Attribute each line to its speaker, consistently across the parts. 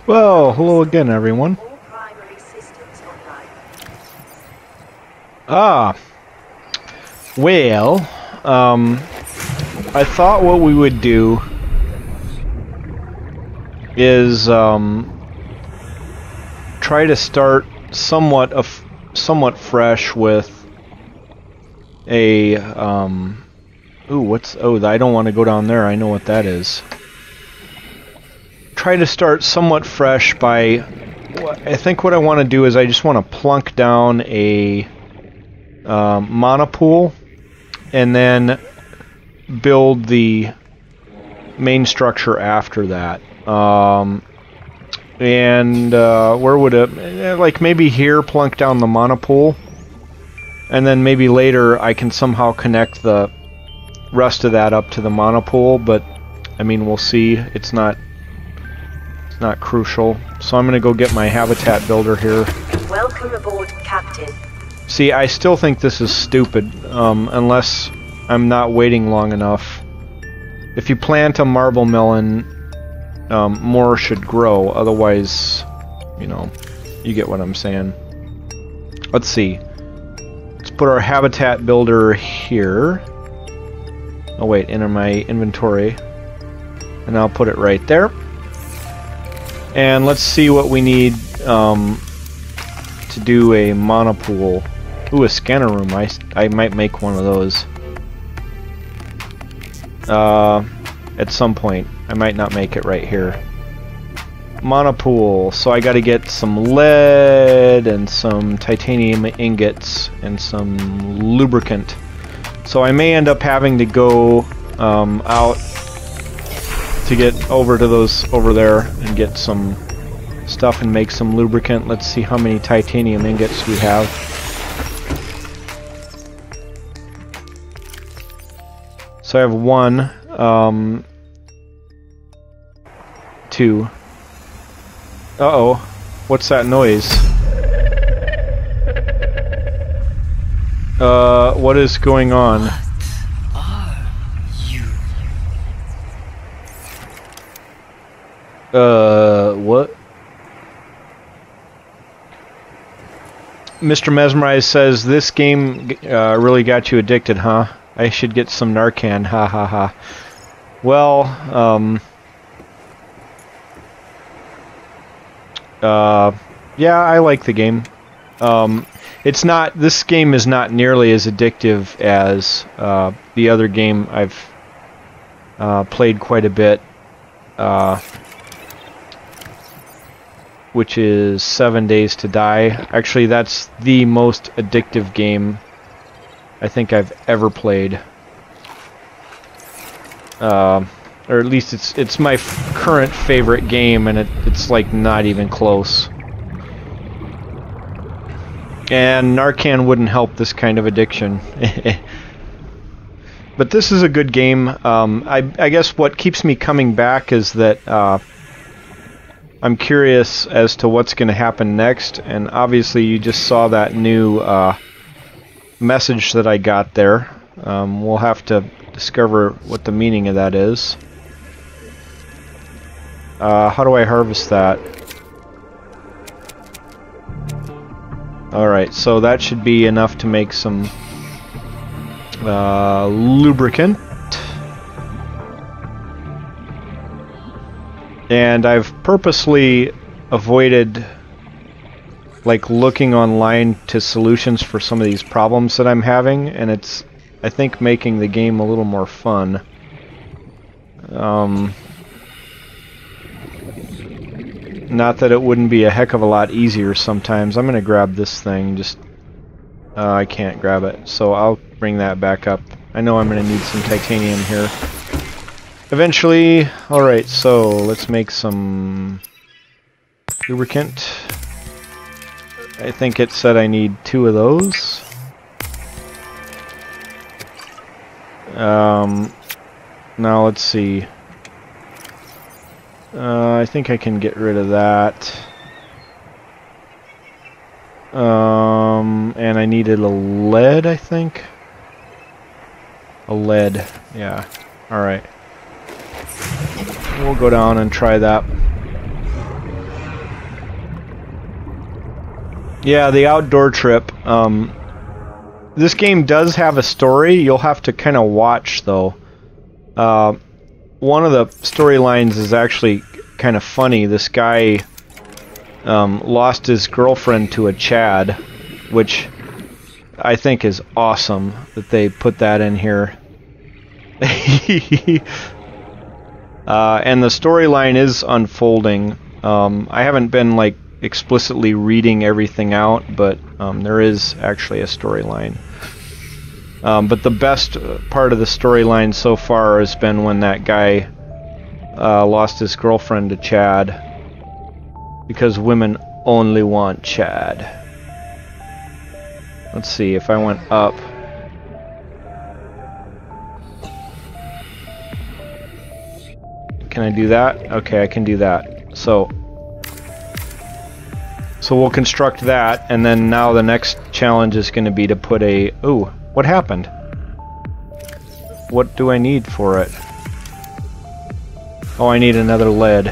Speaker 1: Well, hello again, everyone.
Speaker 2: All primary systems online.
Speaker 1: Ah, well, I thought what we would do is try to start somewhat fresh with a I don't want to go down there. I know what that is. Try to start somewhat fresh by, I think what I want to do is I just want to plunk down a monopool and then build the main structure after that. Where would it, like maybe here, plunk down the monopool, and then maybe later I can somehow connect the rest of that up to the monopool, but I mean, we'll see. It's not crucial. So I'm going to go get my habitat builder here.
Speaker 2: Welcome aboard, Captain.
Speaker 1: See, I still think this is stupid, unless I'm not waiting long enough. If you plant a marble melon, more should grow. Otherwise, you know, you get what I'm saying. Let's see. Let's put our habitat builder here. Oh wait, enter my inventory. And I'll put it right there. And let's see what we need to do a monopool. Ooh, a scanner room. I might make one of those. At some point. I might not make it right here. Monopool. So I gotta get some lead and some titanium ingots and some lubricant. So I may end up having to go out to get over to those over there and get some stuff and make some lubricant. Let's see how many titanium ingots we have. So I have 1, 2. Uh-oh. What's that noise? What is going on? What? Mr. Mesmerize says, this game really got you addicted, huh? I should get some Narcan, ha ha ha. Well, yeah, I like the game. This game is not nearly as addictive as the other game I've played quite a bit. Which is 7 Days to Die. Actually, that's the most addictive game I think I've ever played. Or at least it's my current favorite game, and it's like not even close. And Narcan wouldn't help this kind of addiction. But this is a good game. I guess what keeps me coming back is that I'm curious as to what's going to happen next, and obviously you just saw that new message that I got there. We'll have to discover what the meaning of that is. How do I harvest that? Alright, so that should be enough to make some lubricant. And I've purposely avoided like looking online to solutions for some of these problems that I'm having, and it's, I think, making the game a little more fun. Not that it wouldn't be a heck of a lot easier sometimes. I'm gonna grab this thing, just I can't grab it, so I'll bring that back up. I know I'm gonna need some titanium here eventually. Alright, so let's make some lubricant. I think it said I need 2 of those. Now let's see. I think I can get rid of that. And I needed a lead, I think. A lead, yeah. Alright. We'll go down and try that. Yeah, the outdoor trip. This game does have a story. You'll have to kind of watch, though. One of the storylines is actually kind of funny. This guy lost his girlfriend to a Chad, which I think is awesome that they put that in here. And the storyline is unfolding. I haven't been like explicitly reading everything out, but there is actually a storyline. But the best part of the storyline so far has been when that guy lost his girlfriend to Chad, because women only want Chad. Let's see if I went up. Can I do that? Okay, I can do that. So we'll construct that, and then now the next challenge is going to be to put a... Ooh, what happened? What do I need for it? Oh, I need another lead.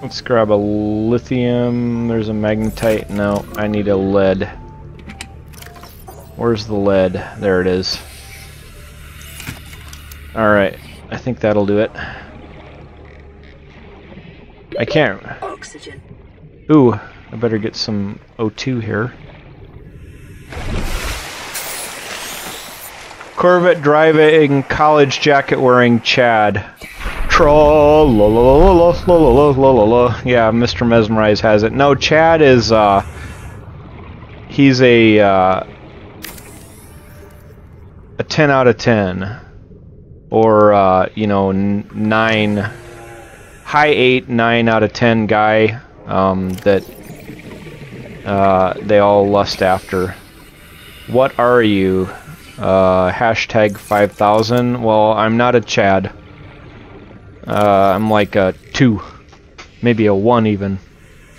Speaker 1: Let's grab a lithium. There's a magnetite. No, I need a lead. Where's the lead? There it is. Alright, I think that'll do it. I can't...
Speaker 2: Oxygen.
Speaker 1: Ooh, I better get some O2 here. Corvette driving, college jacket wearing Chad. Tra-la-la-la-la-la-la-la-la-la. Yeah, Mr. Mesmerize has it. No, Chad is, he's a 10 out of 10. Or, you know, 9, high 8, 9 out of 10 guy, that, they all lust after. What are you? Hashtag 5000. Well, I'm not a Chad. I'm like a 2, maybe a 1 even,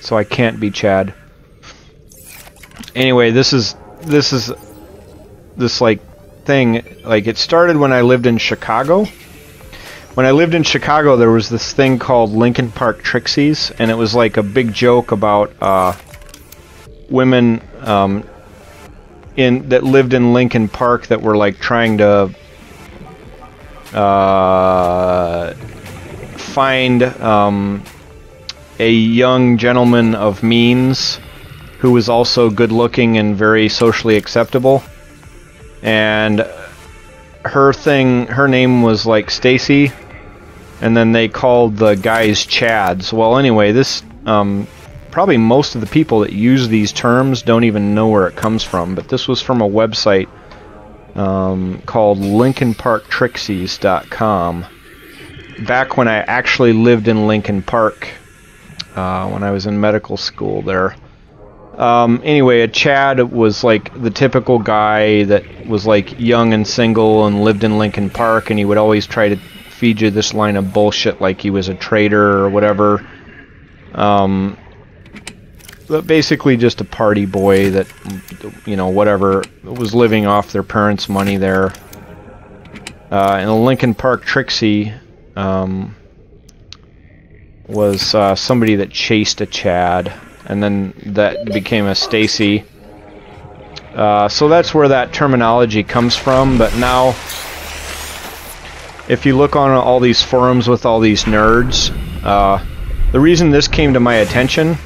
Speaker 1: so I can't be Chad. Anyway, this like thing, like it started when I lived in Chicago. When I lived in Chicago, there was this thing called Lincoln Park Trixies, and it was like a big joke about women that lived in Lincoln Park that were like trying to find a young gentleman of means who was also good looking and very socially acceptable, and her name was like Stacy, and then they called the guys Chads. Well, anyway, this probably most of the people that use these terms don't even know where it comes from, but this was from a website called LincolnParkTrixies.com. Back when I actually lived in Lincoln Park, when I was in medical school there. Anyway, a Chad was like the typical guy that was like young and single and lived in Lincoln Park, and he would always try to feed you this line of bullshit like he was a traitor or whatever. But basically just a party boy that, you know, whatever, was living off their parents' money there. And the Lincoln Park Trixie was somebody that chased a Chad, and then that became a Stacy. So that's where that terminology comes from, but now if you look on all these forums with all these nerds, the reason this came to my attention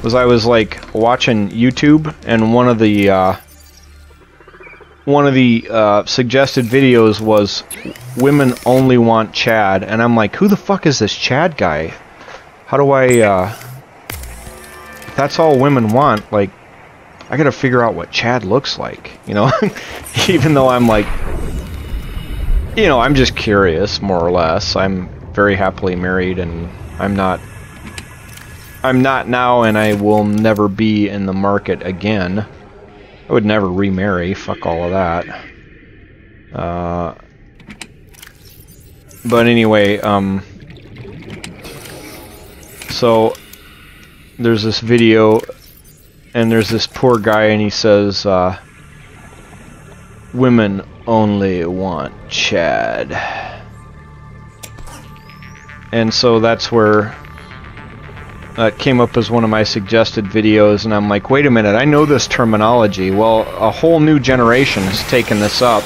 Speaker 1: was I was like watching YouTube, and one of the suggested videos was women only want Chad, and I'm like, who the fuck is this Chad guy? How do I if that's all women want, like, I gotta figure out what Chad looks like, you know? Even though I'm like, you know, I'm just curious, more or less. I'm very happily married, and I'm not I'm not now, and I will never be in the market again. I would never remarry. Fuck all of that. But anyway, so there's this video, and there's this poor guy, and he says, women only want Chad. And so that's where that came up as one of my suggested videos, and I'm like, wait a minute, I know this terminology. Well, a whole new generation has taken this up,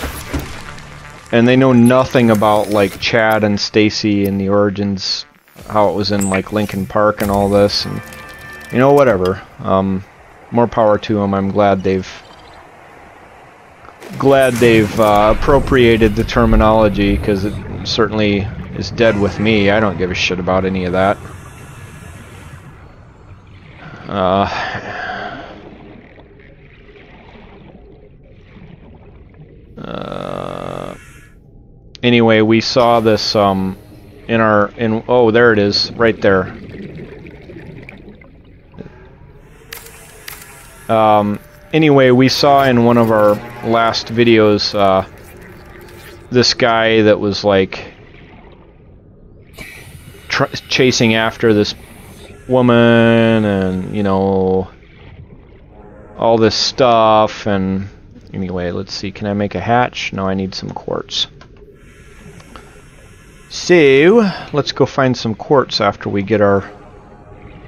Speaker 1: and they know nothing about like Chad and Stacy and the origins, how it was in like Linkin Park and all this, and you know, whatever. More power to them. I'm glad they've appropriated the terminology, because it certainly is dead with me. I don't give a shit about any of that. Anyway, we saw this oh, there it is, right there. Anyway, we saw in one of our last videos this guy that was like chasing after this woman, and you know, all this stuff. And anyway, let's see, can I make a hatch? No, I need some quartz. So let's go find some quartz after we get our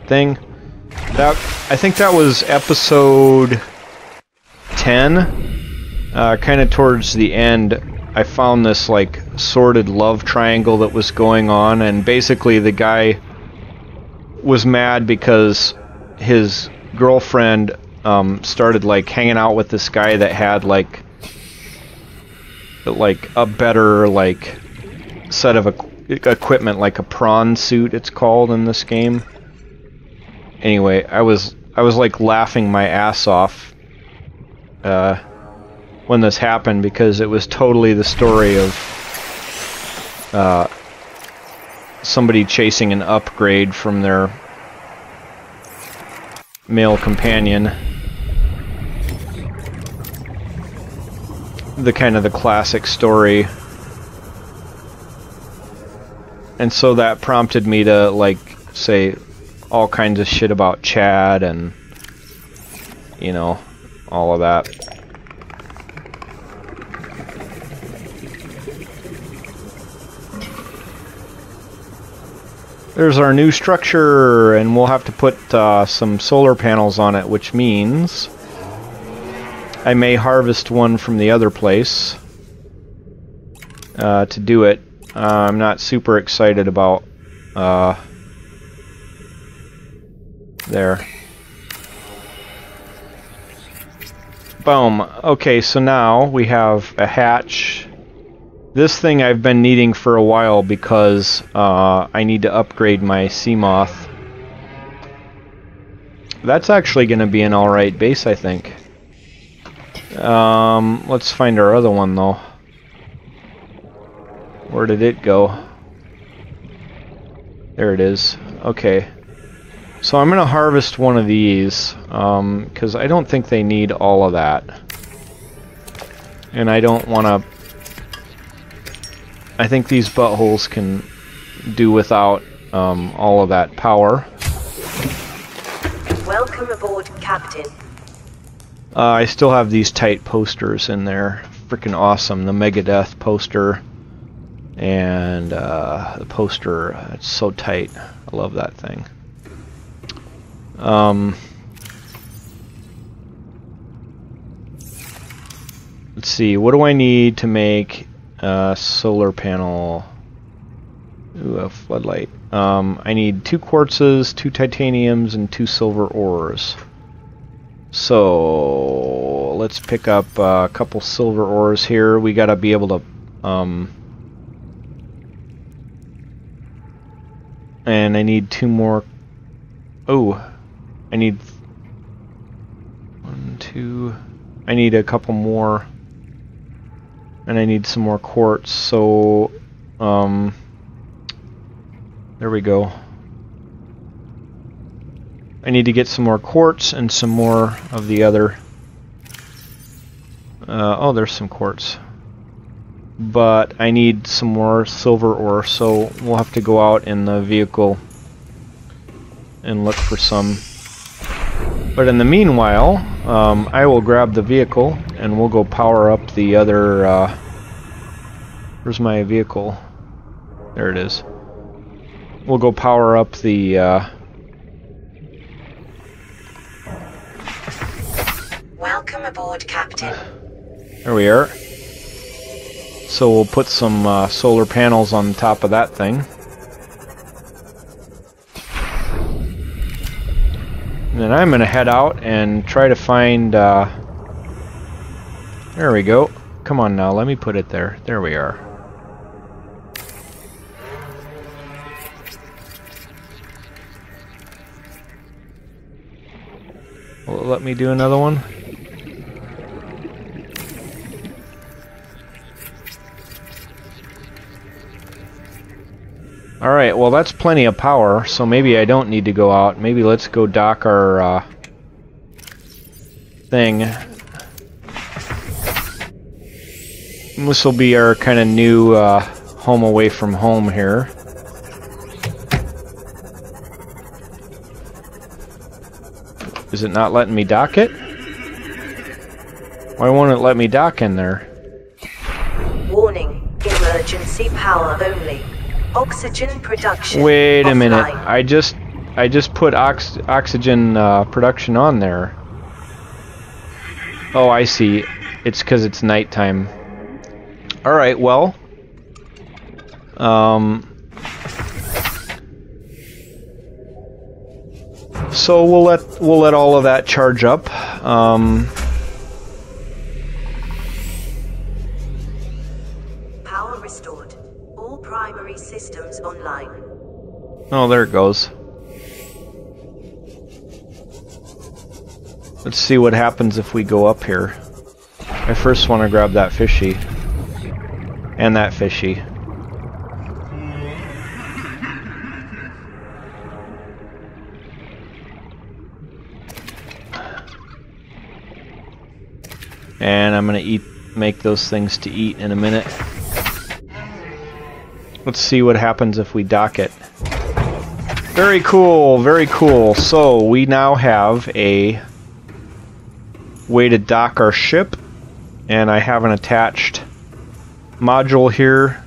Speaker 1: thing. I think that was episode 10. Kind of towards the end, I found this like sordid love triangle that was going on, and basically the guy was mad because his girlfriend started like hanging out with this guy that had like a better like set of equipment, like a prawn suit it's called in this game. Anyway, I was like laughing my ass off when this happened, because it was totally the story of somebody chasing an upgrade from their male companion. The kind of the classic story. And so that prompted me to like say all kinds of shit about Chad and, you know, all of that. There's our new structure, and we'll have to put some solar panels on it, which means I may harvest one from the other place to do it. I'm not super excited about there. Boom. Okay, so now we have a hatch. This thing I've been needing for a while because I need to upgrade my Seamoth. That's actually going to be an alright base, I think. Let's find our other one, though. Where did it go? There it is. Okay. So I'm going to harvest one of these, because I don't think they need all of that. And I don't want to... I think these buttholes can do without all of that power.
Speaker 2: Welcome aboard, Captain.
Speaker 1: I still have these tight posters in there. Freaking awesome. The Megadeth poster. And the poster, it's so tight. I love that thing. Let's see, what do I need to make a solar panel? Ooh, a floodlight. I need 2 quartzes, 2 titaniums, and 2 silver ores. So let's pick up a couple silver ores here. We gotta be able to and I need 2 more. Oh, I need 1, 2. I need a couple more, and I need some more quartz. So, there we go. I need to get some more quartz and some more of the other... oh, there's some quartz. But I need some more silver ore, so we'll have to go out in the vehicle and look for some. But in the meanwhile, I will grab the vehicle and we'll go power up the other... where's my vehicle? There it is. We'll go power up the...
Speaker 2: Welcome aboard, Captain.
Speaker 1: There we are. So we'll put some solar panels on top of that thing. And then I'm going to head out and try to find... there we go. Come on now, let me put it there. There we are. Will it let me do another one? Alright, well that's plenty of power, so maybe I don't need to go out. Maybe let's go dock our thing. This will be our kind of new home away from home here. Is it not letting me dock it? Why won't it let me dock in there?
Speaker 2: Warning, emergency power only. Oxygen production.
Speaker 1: Wait a minute.
Speaker 2: offline.
Speaker 1: I just put oxygen production on there. Oh, I see. It's because it's nighttime. All right. Well. So we'll let all of that charge up.
Speaker 2: Power restored. All primary systems online.
Speaker 1: Oh, there it goes. Let's see what happens if we go up here. I first want to grab that fishy. And that fishy. And I'm gonna make those things to eat in a minute. Let's see what happens if we dock it. Very cool, very cool. So we now have a way to dock our ship, and I have an attached module here.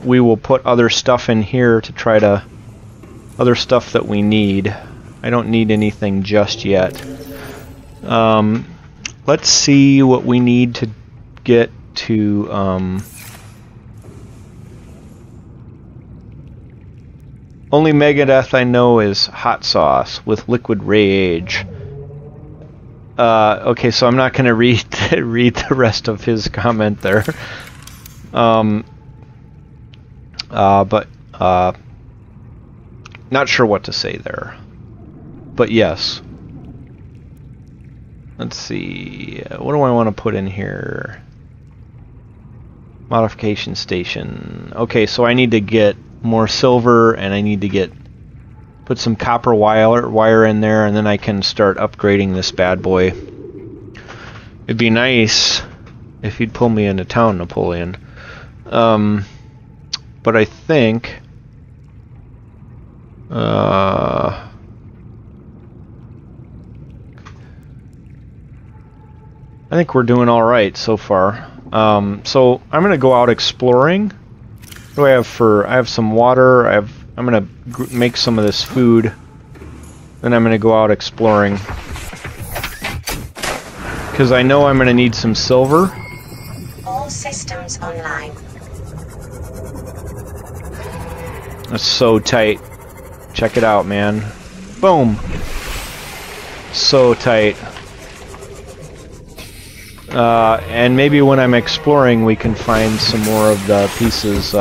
Speaker 1: We will put other stuff in here to try to... other stuff that we need. I don't need anything just yet. Let's see what we need to get to... only Megadeth I know is hot sauce with liquid rage. Okay, so I'm not going to read the rest of his comment there. But not sure what to say there. But yes. Let's see. What do I want to put in here? Modification station. Okay, so I need to get more silver, and I need to put some copper wire in there, and then I can start upgrading this bad boy. It'd be nice if you'd pull me into town, Napoleon. But I think I think we're doing all right so far. So I'm gonna go out exploring. What do I have for? I have some water. I'm gonna make some of this food. Then I'm gonna go out exploring because I know I'm gonna need some silver.
Speaker 2: All systems online.
Speaker 1: That's so tight. Check it out, man. Boom. So tight. And maybe when I'm exploring we can find some more of the pieces,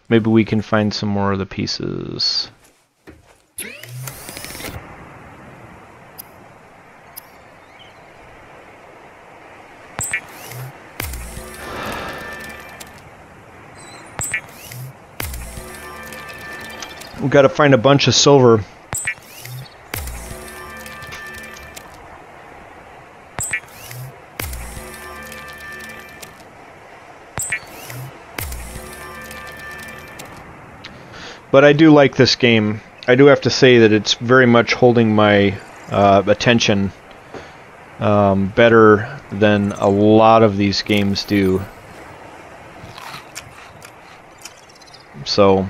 Speaker 1: maybe we can find some more of the pieces. We've got to find a bunch of silver. But I do like this game. I do have to say that it's very much holding my attention better than a lot of these games do. So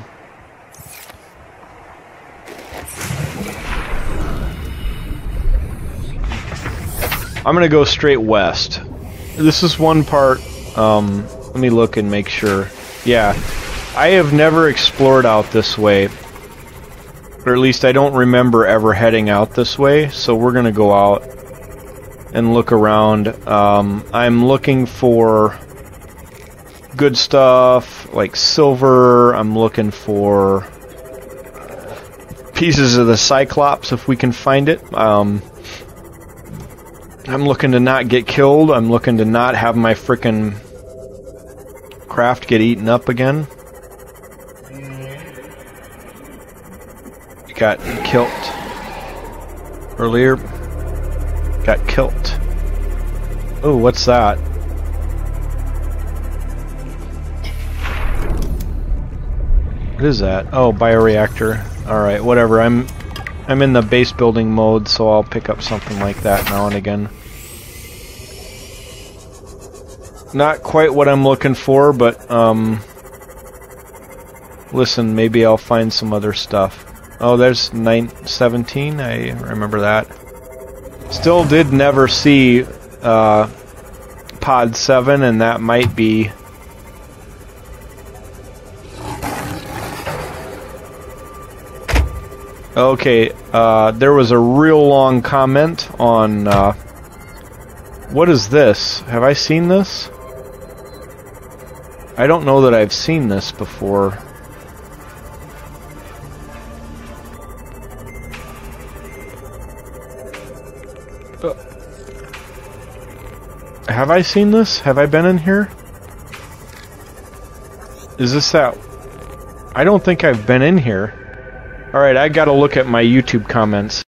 Speaker 1: I'm gonna go straight west. This is one part. Let me look and make sure. Yeah, I have never explored out this way, or at least I don't remember ever heading out this way. So we're gonna go out and look around. I'm looking for good stuff like silver. I'm looking for pieces of the Cyclops if we can find it. I'm looking to not get killed. I'm looking to not have my frickin' craft get eaten up again. Got killed earlier. Got killed. Oh, what's that? What is that? Oh, bioreactor. Alright, whatever. I'm in the base building mode, so I'll pick up something like that now and again. Not quite what I'm looking for, but listen, maybe I'll find some other stuff. Oh, there's 917. I remember that. Still did never see Pod 7, and that might be... Okay, there was a real long comment on... what is this? Have I seen this? I don't know that I've seen this before. Have I seen this? Have I been in here? Is this that? I don't think I've been in here. Alright, I gotta look at my YouTube comments.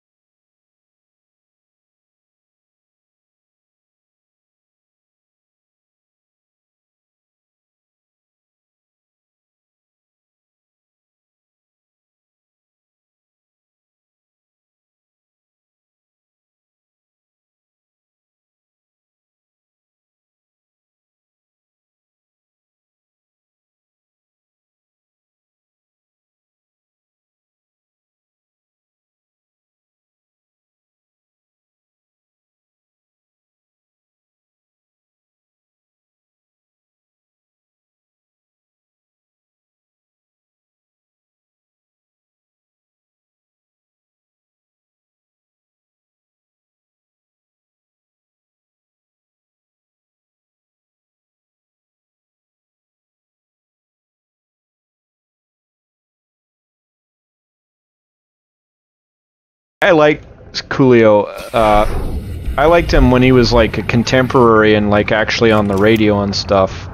Speaker 1: I like Coolio. I liked him when he was like a contemporary and like actually on the radio and stuff.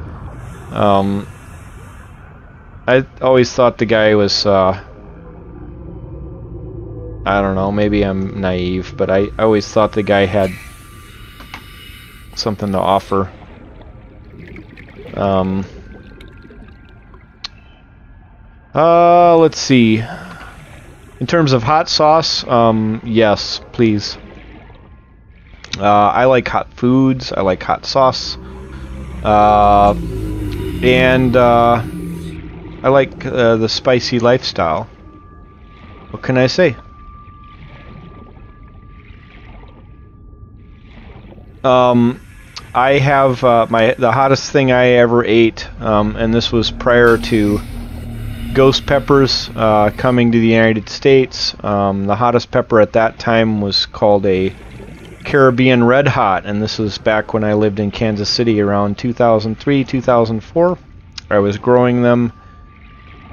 Speaker 1: I always thought the guy was, I don't know, maybe I'm naive, but I always thought the guy had something to offer. Let's see. In terms of hot sauce, yes, please. I like hot foods. I like hot sauce. And I like the spicy lifestyle. What can I say? I have the hottest thing I ever ate, and this was prior to ghost peppers coming to the United States. The hottest pepper at that time was called a Caribbean Red Hot, and this was back when I lived in Kansas City around 2003, 2004. I was growing them,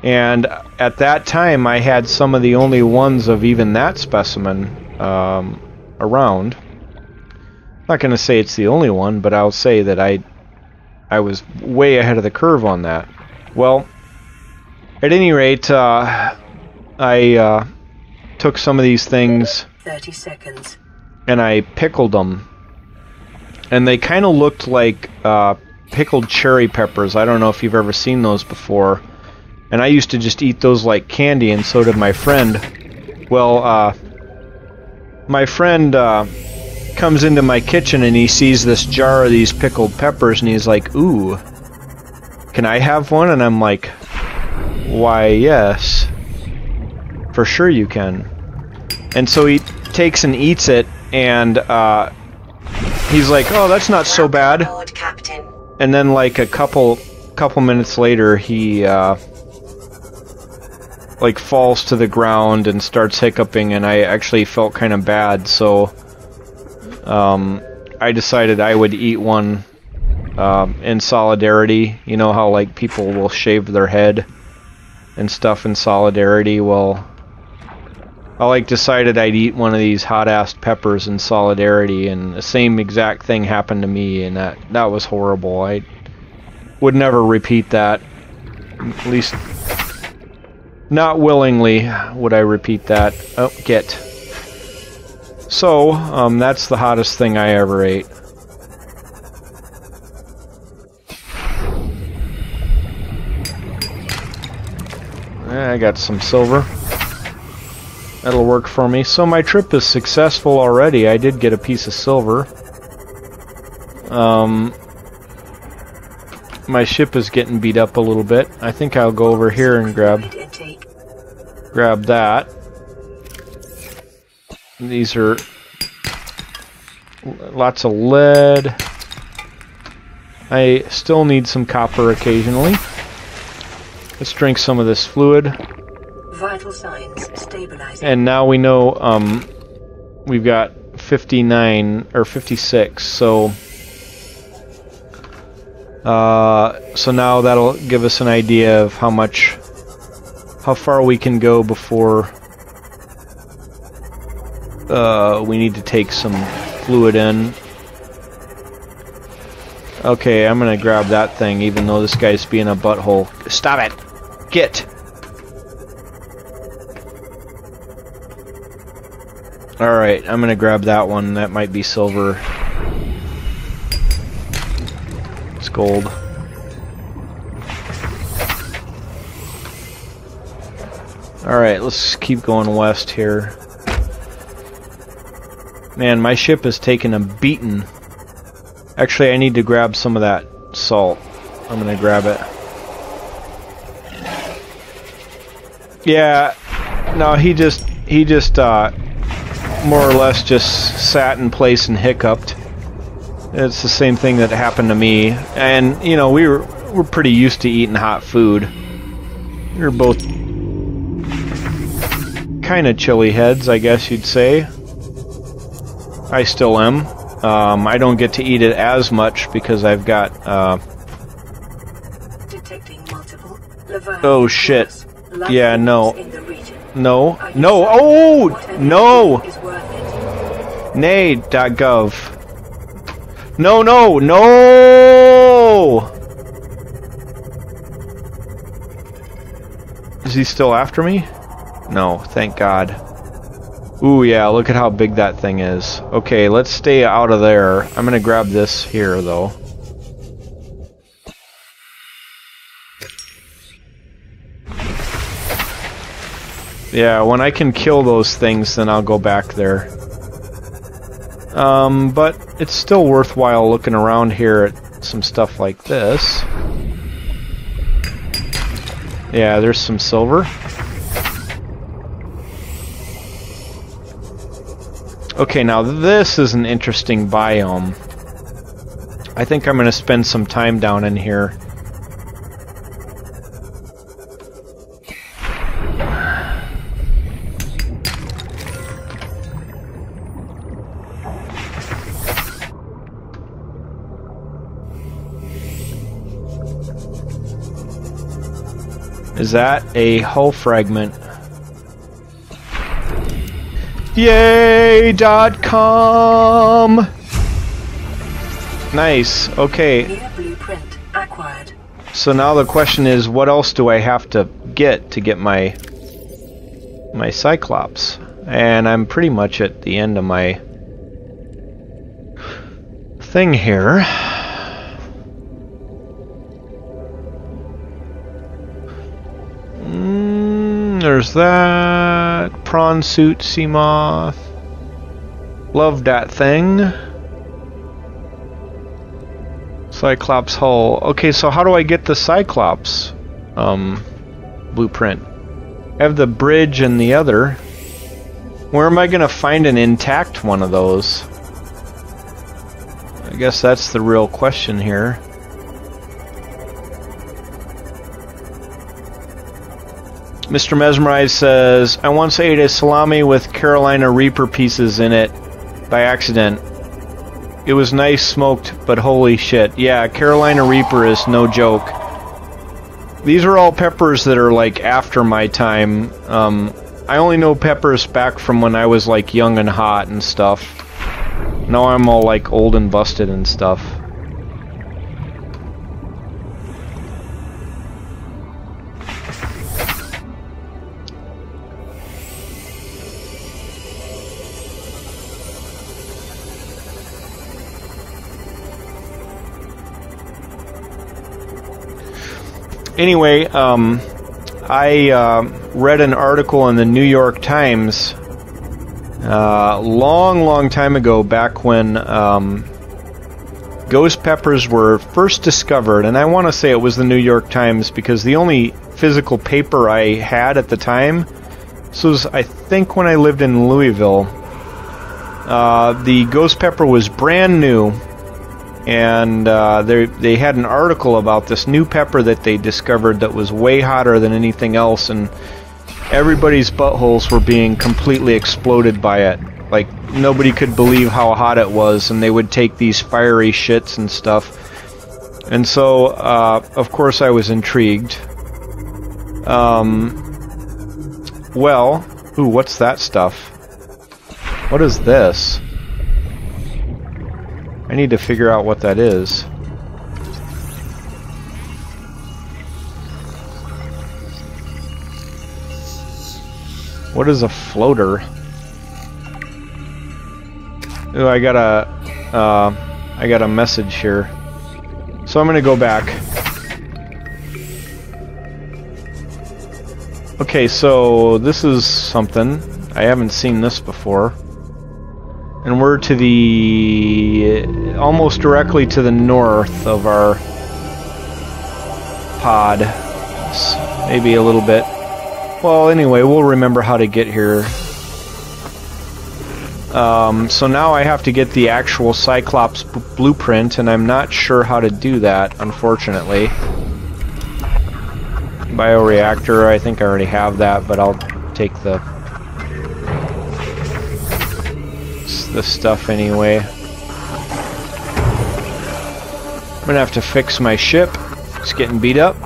Speaker 1: and at that time I had some of the only ones of even that specimen around. I'm not going to say it's the only one, but I'll say that I was way ahead of the curve on that. Well, at any rate, I took some of these things
Speaker 2: 30 seconds.
Speaker 1: and I pickled them. And they kind of looked like pickled cherry peppers. I don't know if you've ever seen those before. And I used to just eat those like candy, and so did my friend. Well, my friend comes into my kitchen and he sees this jar of these pickled peppers and he's like, "Ooh, can I have one?" And I'm like, "Why, yes. For sure you can." And so he takes and eats it, and he's like, "Oh, that's not so bad." And then like a couple minutes later, he like falls to the ground and starts hiccuping, and I actually felt kind of bad, so I decided I would eat one in solidarity. You know how like people will shave their head and stuff in solidarity? Well, I like decided I'd eat one of these hot-ass peppers in solidarity, and the same exact thing happened to me, and that was horrible. I would never repeat that. At least not willingly would I repeat that. Oh, get. So, that's the hottest thing I ever ate. I got some silver. That'll work for me. So my trip is successful already. I did get a piece of silver. My ship is getting beat up a little bit. I think I'll go over here and grab that. These are lots of lead. I still need some copper occasionally. Let's drink some of this fluid.
Speaker 2: Vital signs stabilizing.
Speaker 1: And now we know we've got 59 or 56. So now that'll give us an idea of how far we can go before we need to take some fluid in. Okay, I'm gonna grab that thing, even though this guy's being a butthole. Stop it! Get! Alright, I'm gonna grab that one. That might be silver. It's gold. Alright, let's keep going west here. Man, my ship is taking a beating. Actually, I need to grab some of that salt. I'm gonna grab it. Yeah, no, he just more or less just sat in place and hiccuped. It's the same thing that happened to me. And, you know, we're pretty used to eating hot food. We were both kind of chilly heads, I guess you'd say. I still am. I don't get to eat it as much because I've got,
Speaker 2: Detecting multiple
Speaker 1: oh shit. Yeah, no. No. No. Oh! No! Nay.gov. No, no, no! Is he still after me? No, thank God. Ooh, yeah, look at how big that thing is. Okay, let's stay out of there. I'm gonna grab this here, though. Yeah, when I can kill those things, then I'll go back there. But it's still worthwhile looking around here at some stuff like this. Yeah, there's some silver. Okay, now this is an interesting biome. I think I'm going to spend some time down in here. Is that a hull fragment? Yay.com! Nice, okay.
Speaker 2: Blueprint acquired.
Speaker 1: So now the question is, what else do I have to get my my Cyclops. And I'm pretty much at the end of my thing here. There's that. Prawn suit, sea moth. Love that thing. Cyclops hull. Okay, so how do I get the Cyclops blueprint? I have the bridge and the other. Where am I going to find an intact one of those? I guess that's the real question here. Mr. Mesmerized says, I once ate a salami with Carolina Reaper pieces in it by accident. It was nice smoked, but holy shit. Yeah, Carolina Reaper is no joke. These are all peppers that are like after my time. I only know peppers back from when I was like young and hot and stuff. Now I'm all like old and busted and stuff. Anyway, I read an article in the New York Times long time ago, back when ghost peppers were first discovered, and I want to say it was the New York Times because the only physical paper I had at the time, this was I think when I lived in Louisville, the ghost pepper was brand new. And they had an article about this new pepper that they discovered that was way hotter than anything else, and everybody's buttholes were being completely exploded by it. Like, nobody could believe how hot it was, and they would take these fiery shits and stuff. And so, of course, I was intrigued. Well, ooh, what's that stuff? What is this? I need to figure out what that is. What is a floater? Ooh, I got a message here. So I'm gonna go back. Okay, so this is something. I haven't seen this before. And we're to the almost directly to the north of our pod. Maybe a little bit. Well, anyway, we'll remember how to get here. So now I have to get the actual Cyclops blueprint, and I'm not sure how to do that, unfortunately. Bioreactor, I think I already have that, but I'll take the stuff anyway. I'm gonna have to fix my ship. It's getting beat up.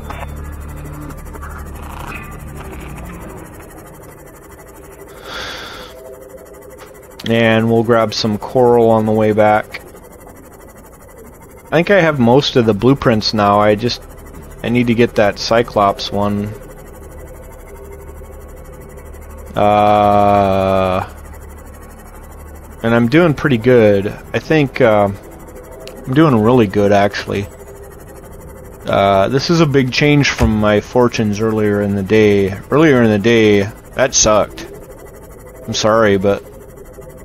Speaker 1: And we'll grab some coral on the way back. I think I have most of the blueprints now. I need to get that Cyclops one. And I'm doing pretty good. I think I'm doing really good, actually. This is a big change from my fortunes earlier in the day. Earlier in the day, that sucked. I'm sorry, but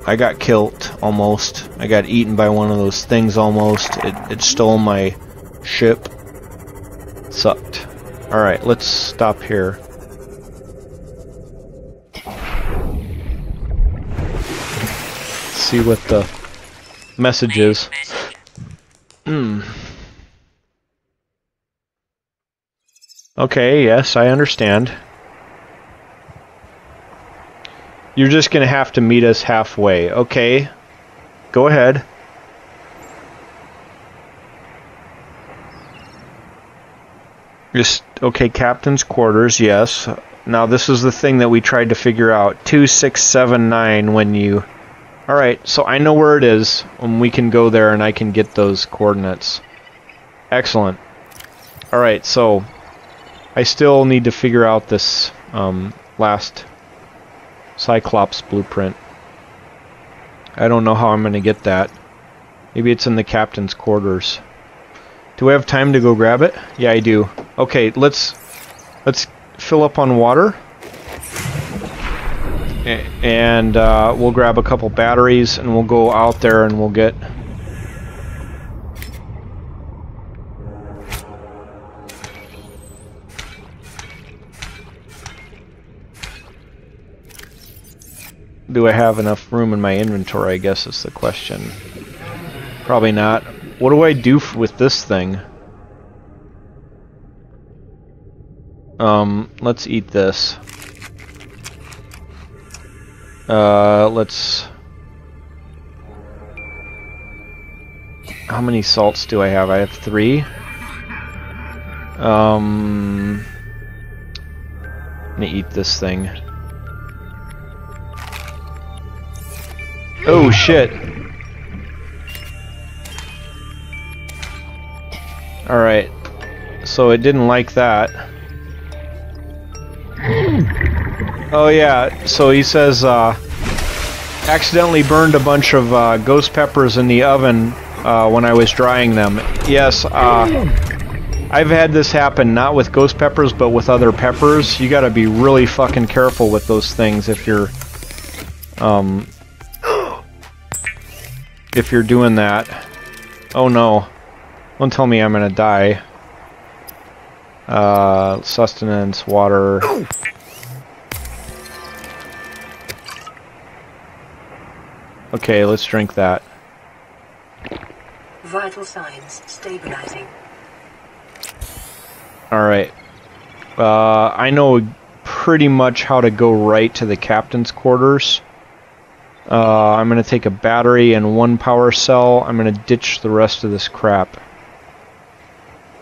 Speaker 1: I got killed, almost. I got eaten by one of those things, almost. It stole my ship. It sucked. Alright, let's stop here. See what the message is. Okay, yes, I understand. You're just gonna have to meet us halfway. Okay, go ahead. Just, okay, captain's quarters, yes. Now this is the thing that we tried to figure out. 2679 when you... Alright, so I know where it is, and we can go there and I can get those coordinates. Excellent. Alright, so I still need to figure out this last Cyclops blueprint. I don't know how I'm going to get that. Maybe it's in the captain's quarters. Do I have time to go grab it? Yeah, I do. Okay, let's fill up on water. And we'll grab a couple batteries and we'll go out there and we'll get... Do I have enough room in my inventory, I guess is the question. Probably not. What do I do with this thing? Let's eat this. Let's... How many salts do I have? I have 3. I'm gonna eat this thing. Oh shit! Alright, so it didn't like that. Oh yeah, so he says, accidentally burned a bunch of ghost peppers in the oven when I was drying them. Yes, I've had this happen, not with ghost peppers, but with other peppers. You gotta be really fucking careful with those things if you're doing that. Oh no. Don't tell me I'm gonna die. Sustenance, water. Okay, let's drink that.
Speaker 2: Vital signs stabilizing.
Speaker 1: Alright. I know pretty much how to go right to the captain's quarters. I'm gonna take a battery and 1 power cell. I'm gonna ditch the rest of this crap.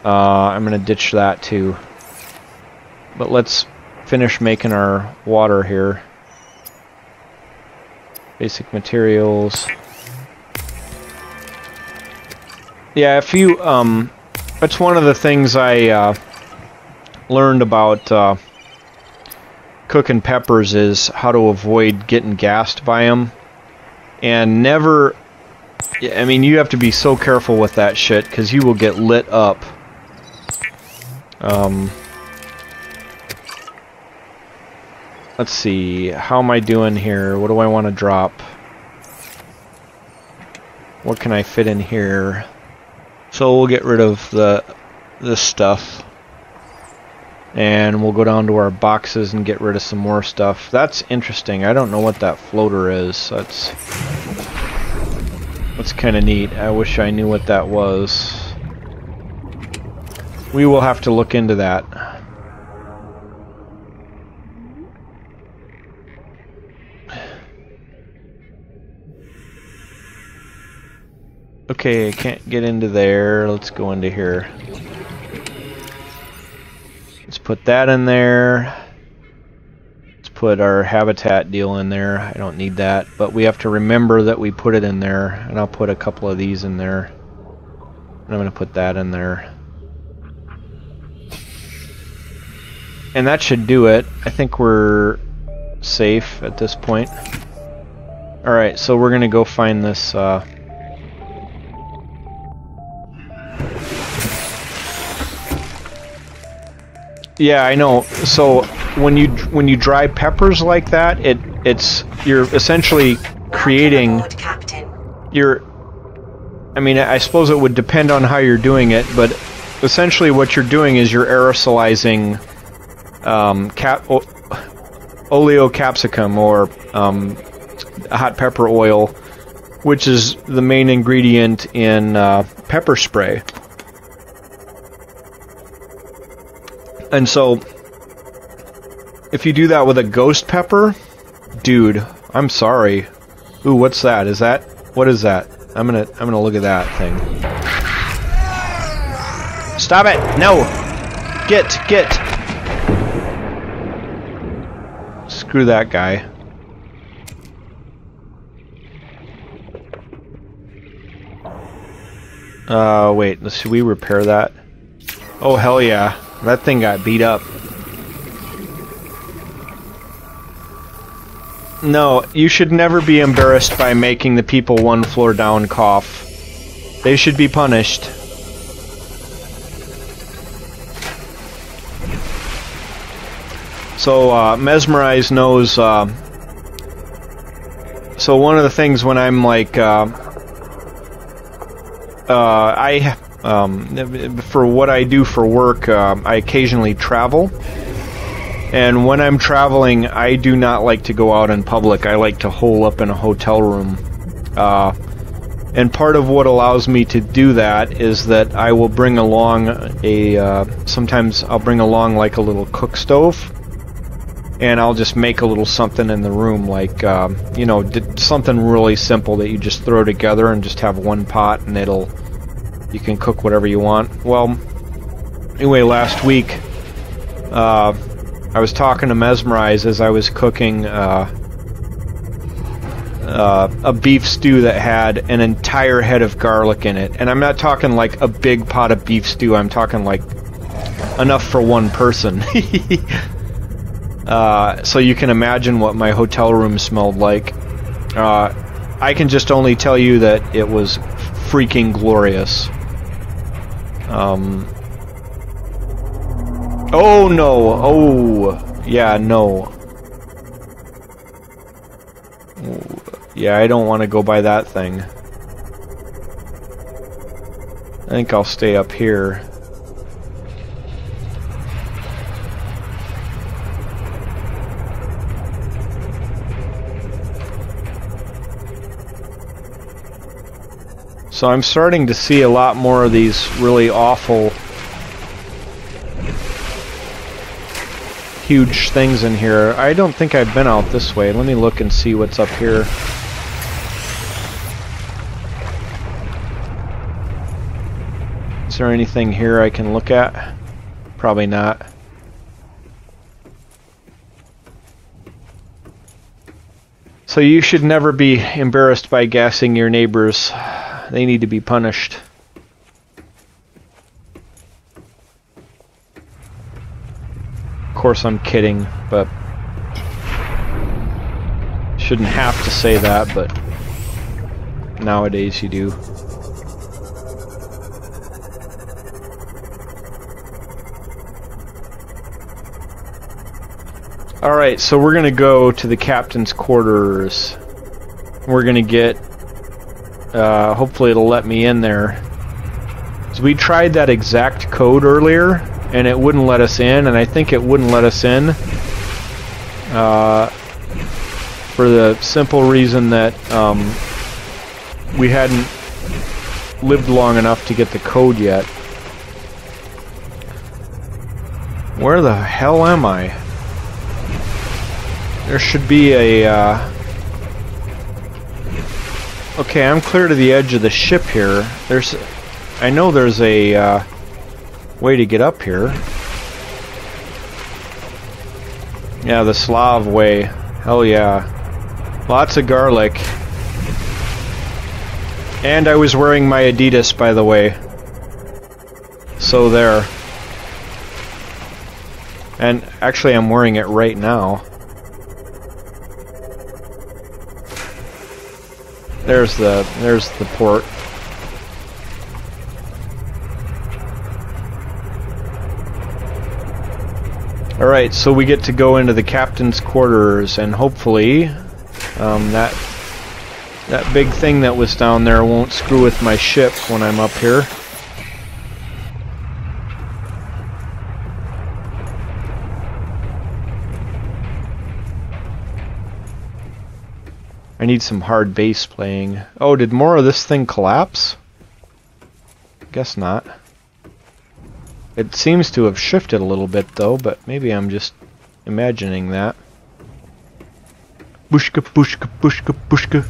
Speaker 1: I'm gonna ditch that too. But let's finish making our water here. Basic materials. Yeah, if you, that's one of the things I learned about cooking peppers is how to avoid getting gassed by them. And never, I mean, you have to be so careful with that shit because you will get lit up. Let's see, how am I doing here? What do I want to drop? What can I fit in here? So we'll get rid of this stuff. And we'll go down to our boxes and get rid of some more stuff. That's interesting. I don't know what that floater is. That's kind of neat. I wish I knew what that was. We will have to look into that. Okay, I can't get into there. Let's go into here. Let's put that in there. Let's put our habitat deal in there. I don't need that, but we have to remember that we put it in there. And I'll put a couple of these in there. And I'm going to put that in there. And that should do it. I think we're safe at this point. Alright, so we're going to go find this... Yeah, I know. So when you dry peppers like that, you're essentially creating. I mean, I suppose it would depend on how you're doing it, but essentially what you're doing is you're aerosolizing oleocapsicum or hot pepper oil, which is the main ingredient in pepper spray. And so, if you do that with a ghost pepper, dude, I'm sorry. Ooh, what's that? What is that? I'm gonna look at that thing. Stop it! No! Get! Screw that guy. Wait, should we repair that? Oh, hell yeah. That thing got beat up. No, you should never be embarrassed by making the people one floor down cough. They should be punished. So, Mesmerize knows, so one of the things when I'm like, for what I do for work, I occasionally travel. And when I'm traveling, I do not like to go out in public. I like to hole up in a hotel room. And part of what allows me to do that is that I will bring along sometimes I'll bring along like a little cook stove. And I'll just make a little something in the room, like, you know, something really simple that you just throw together and just have one pot and you can cook whatever you want. Well, anyway, last week, I was talking to Mesmerize as I was cooking a beef stew that had an entire head of garlic in it. And I'm not talking like a big pot of beef stew, I'm talking like enough for one person. So you can imagine what my hotel room smelled like. I can just only tell you that it was freaking glorious. Oh no! Oh, yeah, no. Yeah, I don't want to go by that thing. I think I'll stay up here. So I'm starting to see a lot more of these really awful, huge things in here. I don't think I've been out this way. Let me look and see what's up here. Is there anything here I can look at? Probably not. So you should never be embarrassed by gassing your neighbors. They need to be punished. Of course I'm kidding, but shouldn't have to say that, but nowadays you do. Alright, so we're gonna go to the captain's quarters. We're gonna get hopefully it'll let me in there. So we tried that exact code earlier and it wouldn't let us in, and I think it wouldn't let us in for the simple reason that we hadn't lived long enough to get the code yet. Where the hell am I? There should be a okay, I'm clear to the edge of the ship here. I know there's a way to get up here. Yeah, the Slav way. Hell yeah. Lots of garlic. And I was wearing my Adidas, by the way. So there. And actually I'm wearing it right now. There's the port. Alright, so we get to go into the captain's quarters, and hopefully that big thing that was down there won't screw with my ship when I'm up here. I need some hard bass playing. Oh, did more of this thing collapse? Guess not. It seems to have shifted a little bit though, but maybe I'm just imagining that. Bushka, bushka, bushka, bushka.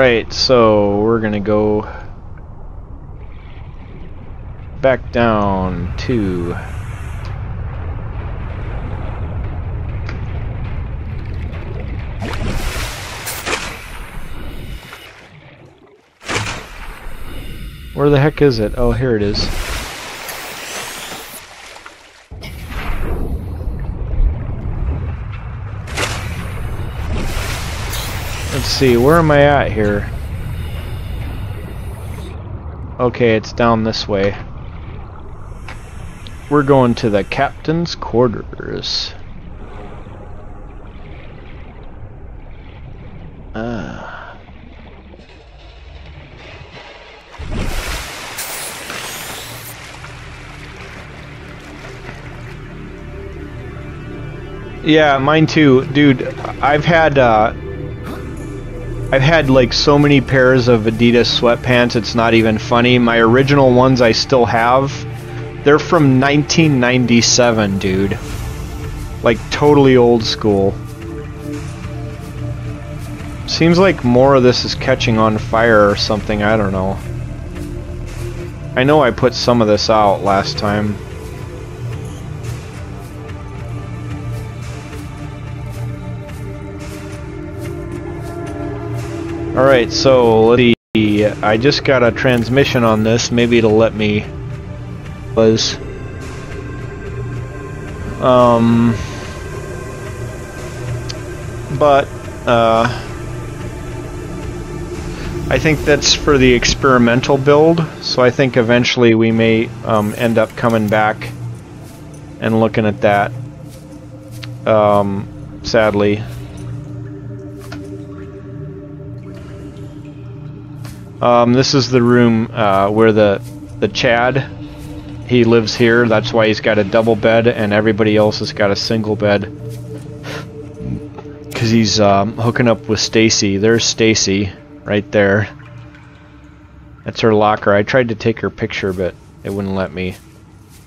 Speaker 1: Alright, so we're gonna go back down to where the heck is it? Oh, here it is. Let's see, where am I at here? Okay, it's down this way. We're going to the captain's quarters. Yeah, mine too, dude. I've had like so many pairs of Adidas sweatpants, it's not even funny. My original ones I still have. They're from 1997, dude. Like totally old school. Seems like more of this is catching on fire or something, I don't know. I know I put some of this out last time. Alright, so let's see. I just got a transmission on this. Maybe it'll let me. But I think that's for the experimental build. So I think eventually we may end up coming back and looking at that. Sadly. This is the room where the Chad, he lives here. That's why he's got a double bed and everybody else has got a single bed. Because he's hooking up with Stacy. There's Stacy right there. That's her locker. I tried to take her picture, but it wouldn't let me.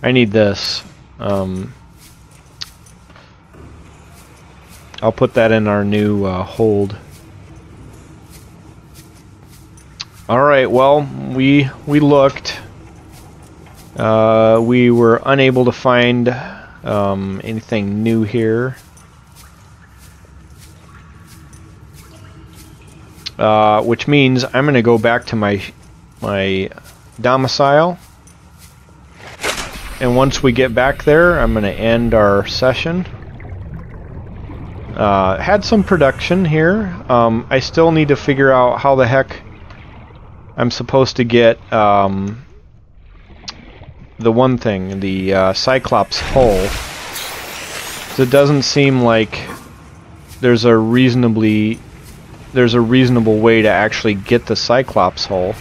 Speaker 1: I need this. I'll put that in our new hold. Alright, well, we looked. We were unable to find anything new here. Which means I'm going to go back to my domicile. And once we get back there, I'm going to end our session. Had some production here. I still need to figure out how the heck I'm supposed to get the one thing, the Cyclops hull. So it doesn't seem like there's a reasonable way to actually get the Cyclops hull,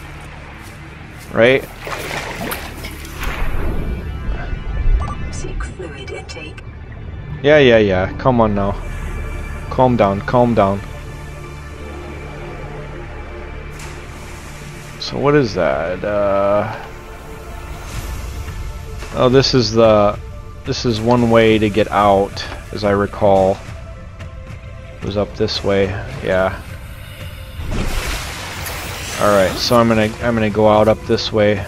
Speaker 1: right?
Speaker 2: Seek fluid intake.
Speaker 1: Yeah. Come on now. Calm down. So what is that? Oh, this is one way to get out, as I recall. It was up this way. Yeah. All right, so I'm gonna go out up this way.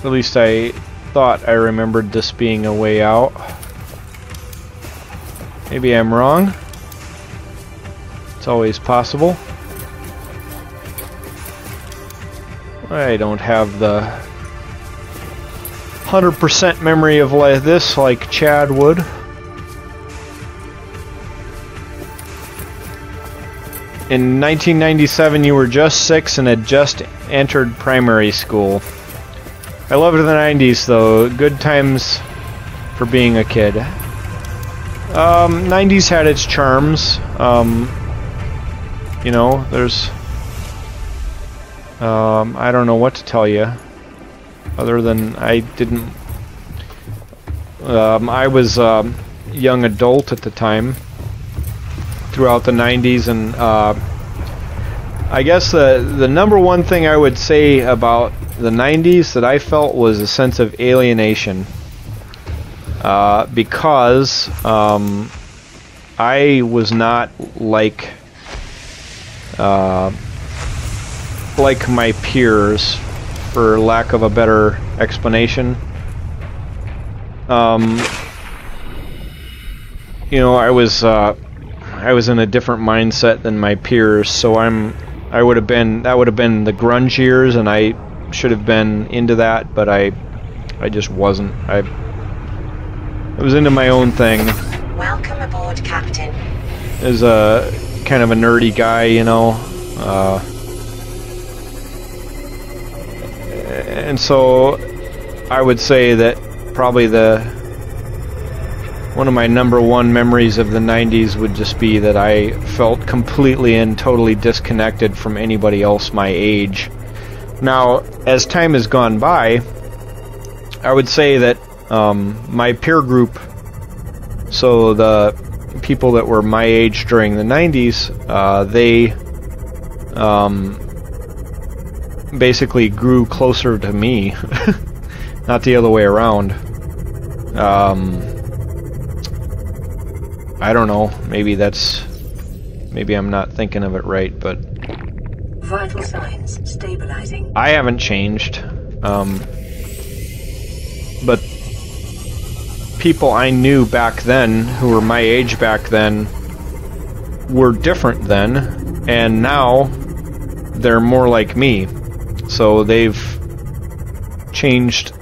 Speaker 1: At least I thought I remembered this being a way out. Maybe I'm wrong. It's always possible. I don't have the 100% memory of this like Chad would. In 1997, you were just 6 and had just entered primary school. I loved the 90s though. Good times for being a kid. 90s had its charms. You know, there's I don't know what to tell you other than I was young adult at the time throughout the 90s, and I guess the number one thing I would say about the 90s that I felt was a sense of alienation. because I was not like my peers, for lack of a better explanation. You know, I was in a different mindset than my peers, so that would have been the grunge years, and I should have been into that, but I just wasn't. I was into my own thing.
Speaker 2: Welcome aboard, Captain.
Speaker 1: As a kind of a nerdy guy, you know, and so I would say that probably one of my #1 memories of the 90s would just be that I felt completely and totally disconnected from anybody else my age. Now, as time has gone by, I would say that my peer group, so the people that were my age during the 90s, they basically grew closer to me, not the other way around. I don't know, maybe I'm not thinking of it right, but
Speaker 2: Vital signs stabilizing.
Speaker 1: I haven't changed. But people I knew back then, who were my age back then, were different then, and now they're more like me. So they've changed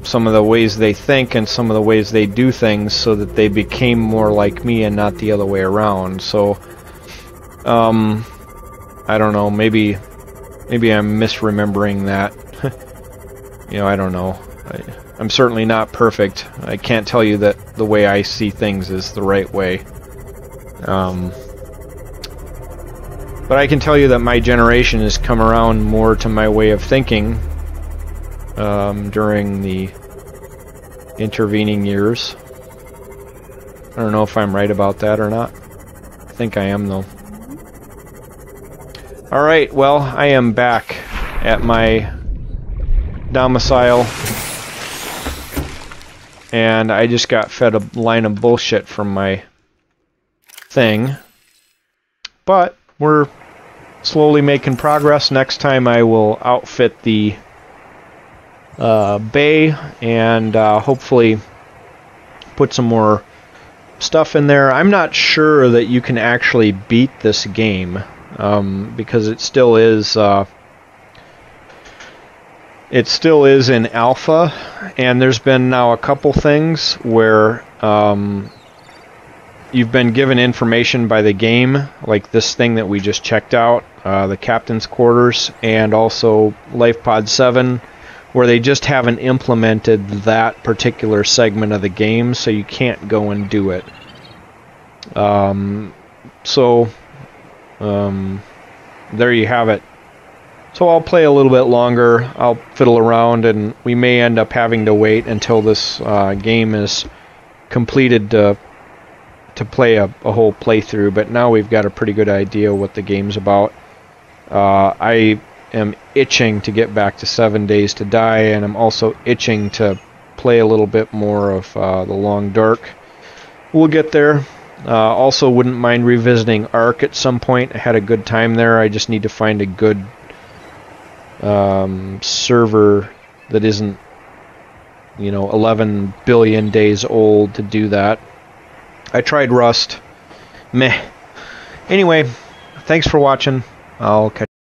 Speaker 1: some of the ways they think and some of the ways they do things so that they became more like me and not the other way around. So I don't know, maybe I'm misremembering that. You know, I don't know. I'm certainly not perfect. I can't tell you that the way I see things is the right way. But I can tell you that my generation has come around more to my way of thinking during the intervening years. I don't know if I'm right about that or not. I think I am, though. Alright, well, I am back at my domicile, and I just got fed a line of bullshit from my thing. But we're slowly making progress. Next time I will outfit the bay and hopefully put some more stuff in there. I'm not sure that you can actually beat this game because it still is in alpha, and there's been now a couple things where you've been given information by the game, like this thing that we just checked out, the captain's quarters, and also Life Pod 7, where they just haven't implemented that particular segment of the game, so you can't go and do it. There you have it. So I'll play a little bit longer, I'll fiddle around, and we may end up having to wait until this game is completed to play a whole playthrough, but now we've got a pretty good idea what the game's about. I am itching to get back to 7 Days to Die, and I'm also itching to play a little bit more of The Long Dark. We'll get there. Also wouldn't mind revisiting Ark at some point. I had a good time there. I just need to find a good server that isn't, 11 billion days old to do that. I tried Rust. Meh. Anyway, thanks for watching. I'll catch